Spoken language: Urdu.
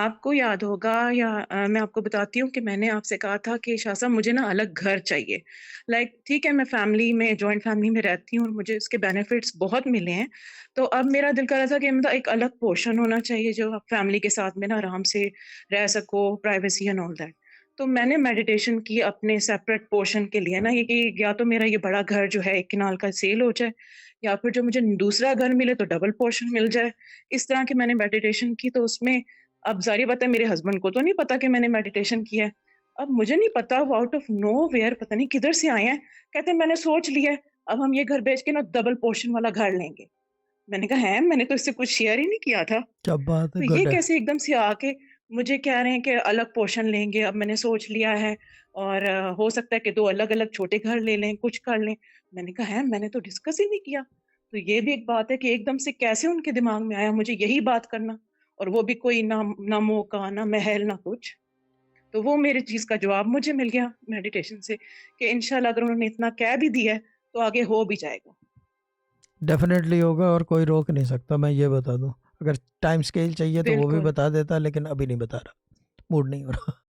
آپ کو یاد ہوگا یا میں آپ کو بتاتی ہوں کہ میں نے آپ سے کہا تھا کہ شاہ صاحب مجھے نا الگ گھر چاہیے. ٹھیک ہے، میں فیملی میں جوائنٹ فیملی میں رہتی ہوں اور مجھے اس کے بینیفٹس بہت ملے ہیں. تو اب میرا دل کر رہا تھا کہ مطلب ایک الگ پورشن ہونا چاہیے جو آپ فیملی کے ساتھ میں نا آرام سے رہ سکو، پرائیویسی اینڈ آل دیٹ. تو میں نے میڈیٹیشن کی اپنے سیپریٹ پورشن کے لیے نا، یہ کہ یا تو میرا یہ بڑا گھر جو ہے 1 کنال کا سیل ہو جائے، یا پھر جو مجھے دوسرا گھر ملے تو ڈبل پورشن مل جائے. اس طرح کی میں نے میڈیٹیشن کی. تو اس میں اب ظاہر بات ہے میرے ہسبینڈ کو تو نہیں پتا کہ میں نے میڈیٹیشن کیا ہے. اب مجھے نہیں پتا، وہ آؤٹ آف نو ویئر پتہ نہیں کدھر سے آئے ہیں، کہتے ہیں میں نے سوچ لیا ہے اب ہم یہ گھر بیچ کے نا ڈبل پورشن والا گھر لیں گے. میں نے کہا ہے میں نے تو اس سے کچھ شیئر ہی نہیں کیا تھا. کیا بات ہے، تو یہ گڈ ہے. کیسے ایک دم سے آ کے مجھے کہہ رہے ہیں کہ الگ پورشن لیں گے. اب میں نے سوچ لیا ہے اور ہو سکتا ہے کہ 2 الگ الگ چھوٹے گھر لے لیں، کچھ کر لیں. میں نے کہا ہے میں نے تو ڈسکس ہی نہیں کیا. تو یہ بھی ایک بات ہے کہ ایک دم سے کیسے ان کے دماغ میں آیا مجھے یہی بات کرنا، اور وہ بھی کوئی نہ موقع نہ محل نہ کچھ. تو وہ میری چیز کا جواب مجھے مل گیا میڈیٹیشن سے کہ انشاءاللہ اگر انہوں نے اتنا کہہ بھی دیا ہے تو آگے ہو بھی جائے گا. ڈیفینیٹلی ہوگا اور کوئی روک نہیں سکتا، میں یہ بتا دوں. اگر ٹائم اسکیل چاہیے تو وہ بھی بالکل. بتا دیتا، لیکن ابھی نہیں بتا رہا، موڈ نہیں ہو رہا.